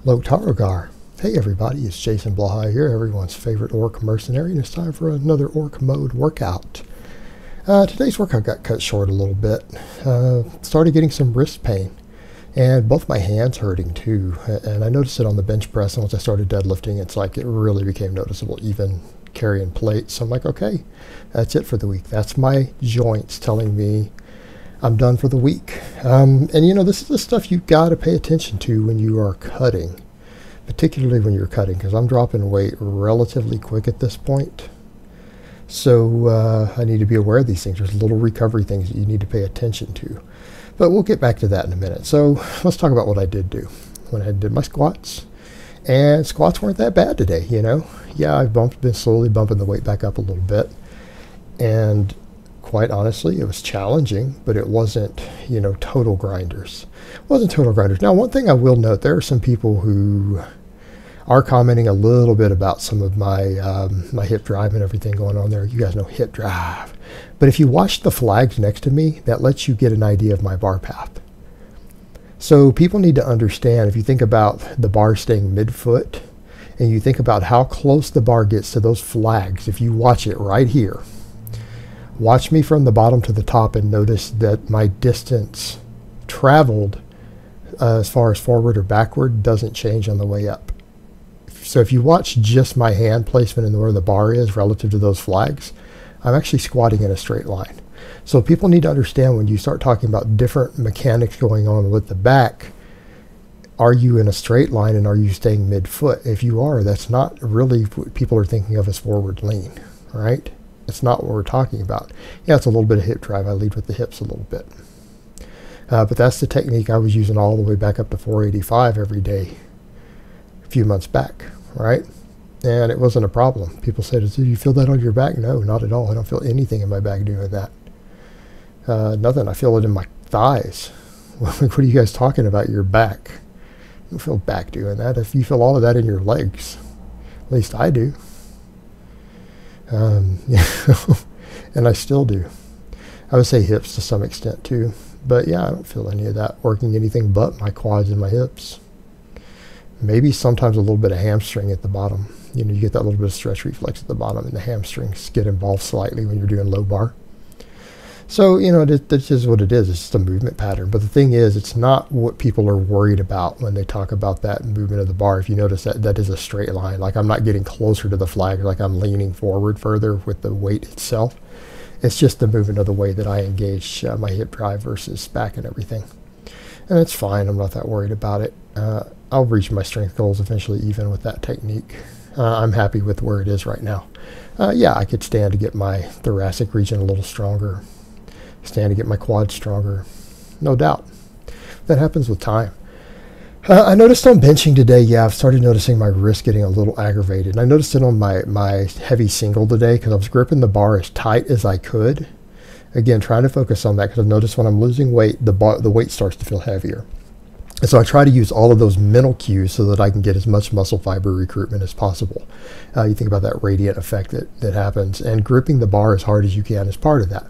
Lotarogar. Hey everybody, it's Jason Blaha here, everyone's favorite orc mercenary, and it's time for another orc mode workout. Today's workout got cut short a little bit. Started getting some wrist pain, and both my hands hurting too. And I noticed it on the bench press, and once I started deadlifting, it's like it really became noticeable, even carrying plates. So I'm like, okay, that's it for the week. That's my joints telling me I'm done for the week. And you know, this is the stuff you've got to pay attention to when you are cutting, particularly when you're cutting, because I'm dropping weight relatively quick at this point. So I need to be aware of these things. There's little recovery things that you need to pay attention to. But we'll get back to that in a minute. So let's talk about what I did do when I did my squats. And squats weren't that bad today, you know. Yeah, I've been slowly bumping the weight back up a little bit. And quite honestly, it was challenging, but it wasn't, you know, total grinders. It wasn't total grinders. Now, one thing I will note, there are some people who are commenting a little bit about some of my my hip drive and everything going on there. You guys know hip drive. But if you watch the flags next to me, that lets you get an idea of my bar path. So people need to understand, if you think about the bar staying midfoot, and you think about how close the bar gets to those flags, if you watch it right here, watch me from the bottom to the top and notice that my distance traveled as far as forward or backward doesn't change on the way up. So if you watch just my hand placement and where the bar is relative to those flags, I'm actually squatting in a straight line. So people need to understand, when you start talking about different mechanics going on with the back, are you in a straight line and are you staying midfoot? If you are, that's not really what people are thinking of as forward lean, right? It's not what we're talking about. Yeah, it's a little bit of hip drive. I lead with the hips a little bit. But that's the technique I was using all the way back up to 485 every day a few months back, right? And it wasn't a problem. People said, do you feel that on your back? No, not at all. I don't feel anything in my back doing that. Nothing. I feel it in my thighs. What are you guys talking about, your back? You don't feel back doing that. If you feel all of that in your legs, at least I do. Yeah, and I still do. I would say hips to some extent too, but yeah, I don't feel any of that working anything but my quads and my hips. Maybe sometimes a little bit of hamstring at the bottom. You know, you get that little bit of stretch reflex at the bottom, and the hamstrings get involved slightly when you're doing low bar. So, you know, that's just what it is. It's just a movement pattern. But the thing is, it's not what people are worried about when they talk about that movement of the bar. If you notice that, that is a straight line. Like, I'm not getting closer to the flag, like I'm leaning forward further with the weight itself. It's just the movement of the way that I engage my hip drive versus back and everything. And it's fine. I'm not that worried about it. I'll reach my strength goals eventually, even with that technique. I'm happy with where it is right now. Yeah, I could stand to get my thoracic region a little stronger. Stand to get my quads stronger. No doubt. That happens with time. I noticed on benching today, yeah, I've started noticing my wrist getting a little aggravated. And I noticed it on my heavy single today, because I was gripping the bar as tight as I could. Again, trying to focus on that, because I've noticed when I'm losing weight, the weight starts to feel heavier. And so I try to use all of those mental cues so that I can get as much muscle fiber recruitment as possible. You think about that radiant effect that happens, and gripping the bar as hard as you can is part of that.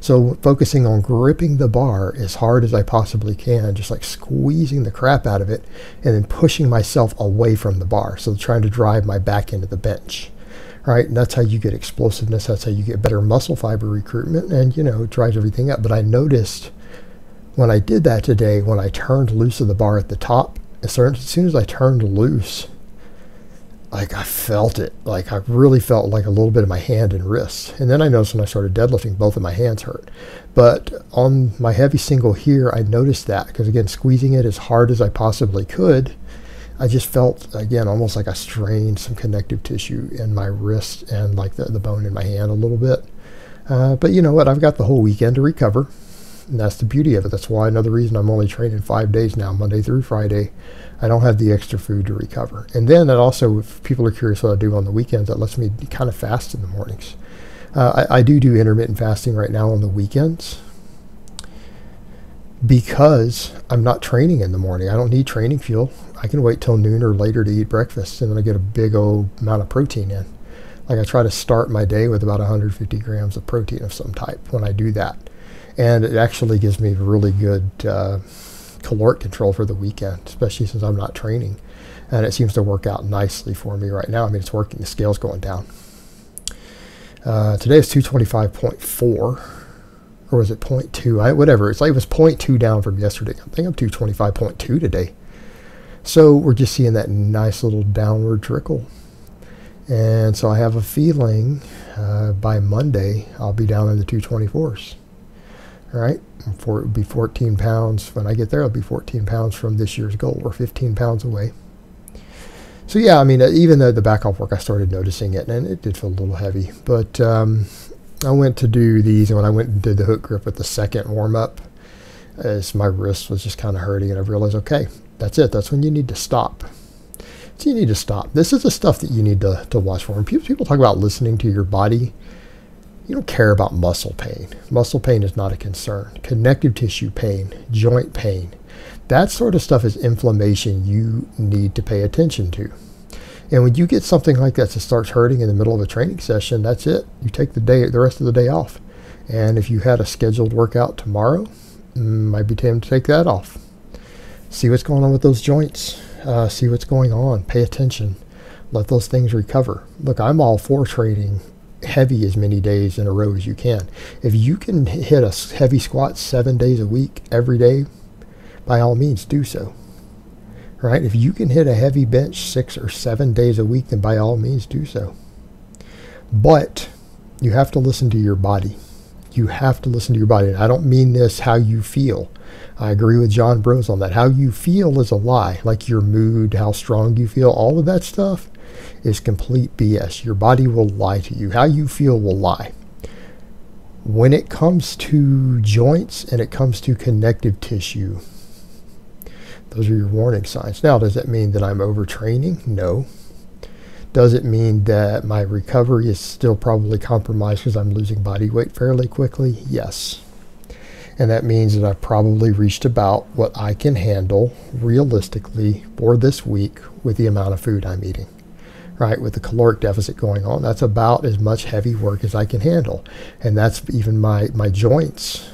So focusing on gripping the bar as hard as I possibly can, just like squeezing the crap out of it, and then pushing myself away from the bar. So trying to drive my back into the bench, right? And that's how you get explosiveness. That's how you get better muscle fiber recruitment, and, you know, it drives everything up. But I noticed when I did that today, when I turned loose of the bar at the top, as soon as I turned loose, like I felt it. Like I really felt like a little bit of my hand and wrist. And then I noticed when I started deadlifting, both of my hands hurt. But on my heavy single here, I noticed that, because again, squeezing it as hard as I possibly could, I just felt, again, almost like I strained some connective tissue in my wrist and like the bone in my hand a little bit. But you know what? I've got the whole weekend to recover. And that's the beauty of it. That's why another reason I'm only training 5 days now, Monday through Friday. I don't have the extra food to recover. And then that also, if people are curious what I do on the weekends, that lets me kind of fast in the mornings. I do intermittent fasting right now on the weekends, because I'm not training in the morning. I don't need training fuel. I can wait till noon or later to eat breakfast, and then I get a big old amount of protein in. Like, I try to start my day with about 150 grams of protein of some type when I do that. And it actually gives me really good caloric control for the weekend, especially since I'm not training. And it seems to work out nicely for me right now. I mean, it's working. The scale's going down. Today is 225.4, or was it 0.2? Whatever. It's like it was 0.2 down from yesterday. I think I'm 225.2 today. So we're just seeing that nice little downward trickle. And so I have a feeling by Monday I'll be down in the 224s. All right, it will be 14 pounds. When I get there, it'll be 14 pounds from this year's goal. We're 15 pounds away. So yeah, I mean, even though the back off work, I started noticing it, and it did feel a little heavy. But I went to do these, and when I went and did the hook grip with the second warm-up, as my wrist was just kind of hurting, and I realized, okay, that's it. That's when you need to stop. So you need to stop. This is the stuff that you need to watch for. When people talk about listening to your body, you don't care about muscle pain. Muscle pain is not a concern. Connective tissue pain, joint pain, that sort of stuff is inflammation you need to pay attention to. And when you get something like that that starts hurting in the middle of a training session, that's it. You take the rest of the day off. And if you had a scheduled workout tomorrow, might be time to take that off. See what's going on with those joints. See what's going on. Pay attention. Let those things recover. Look, I'm all for training heavy as many days in a row as you can. If you can hit a heavy squat 7 days a week, every day, by all means do so. Right? If you can hit a heavy bench 6 or 7 days a week, then by all means do so. But you have to listen to your body. You have to listen to your body. And I don't mean this how you feel. I agree with John Bros on that. How you feel is a lie. Like your mood, how strong you feel, all of that stuff is complete BS. Your body will lie to you. How you feel will lie. When it comes to joints and it comes to connective tissue, those are your warning signs. Now, does that mean that I'm overtraining? No. Does it mean that my recovery is still probably compromised because I'm losing body weight fairly quickly? Yes. And that means that I've probably reached about what I can handle realistically for this week with the amount of food I'm eating. Right, with the caloric deficit going on, that's about as much heavy work as I can handle. And that's even my joints,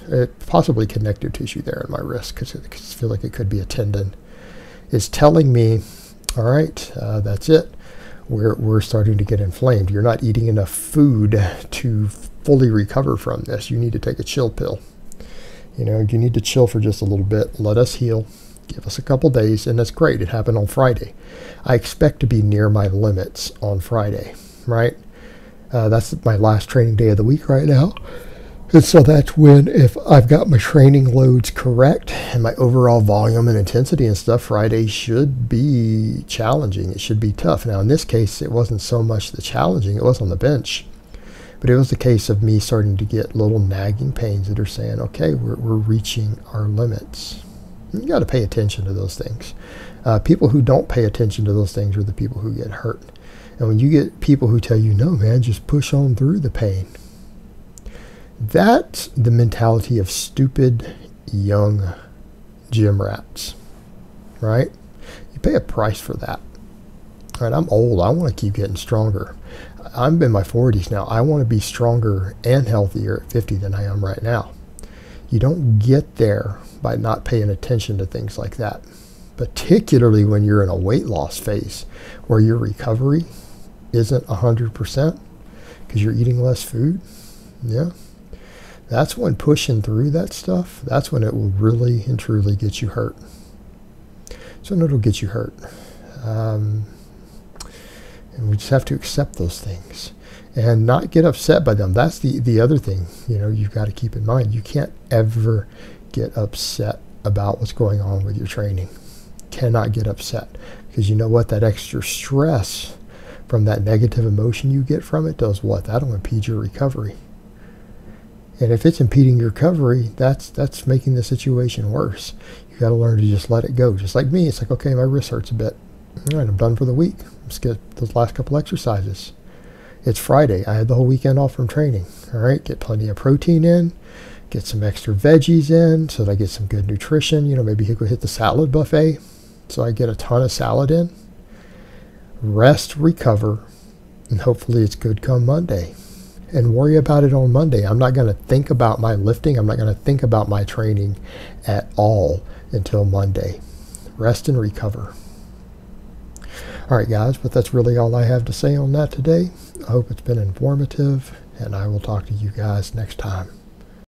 possibly connective tissue there in my wrist, because I feel like it could be a tendon, is telling me, all right, that's it. We're starting to get inflamed. You're not eating enough food to fully recover from this. You need to take a chill pill. You know, you need to chill for just a little bit. Let us heal. Give us a couple days, and that's great. It happened on Friday. I expect to be near my limits on Friday, right? That's my last training day of the week right now. And so that's when, if I've got my training loads correct and my overall volume and intensity and stuff, Friday should be challenging. It should be tough. Now, in this case, it wasn't so much the challenging. It was on the bench. But it was the case of me starting to get little nagging pains that are saying, okay, we're reaching our limits. You got to pay attention to those things. People who don't pay attention to those things are the people who get hurt. And when you get people who tell you, no, man, just push on through the pain. That's the mentality of stupid, young gym rats, right? You pay a price for that. All right, I'm old. I want to keep getting stronger. I'm in my 40s now. I want to be stronger and healthier at 50 than I am right now. You don't get there by not paying attention to things like that, particularly when you're in a weight loss phase where your recovery isn't 100% because you're eating less food. Yeah, that's when pushing through that stuff, that's when it will really and truly get you hurt. So it'll get you hurt. And we just have to accept those things and not get upset by them. That's the other thing, you know, you've got to keep in mind. You can't ever get upset about what's going on with your training. Cannot get upset, because you know what? That extra stress from that negative emotion you get from it does what? That'll impede your recovery. And if it's impeding your recovery, that's making the situation worse. You got to learn to just let it go. Just like me, it's like, okay, my wrist hurts a bit. All right, I'm done for the week. Let's get those last couple exercises. It's Friday. I had the whole weekend off from training. All right, get plenty of protein in, get some extra veggies in so that I get some good nutrition. You know, maybe he could hit the salad buffet so I get a ton of salad in. Rest, recover, and hopefully it's good come Monday. And worry about it on Monday. I'm not going to think about my lifting. I'm not going to think about my training at all until Monday. Rest and recover. Alright guys, but that's really all I have to say on that today. I hope it's been informative, and I will talk to you guys next time.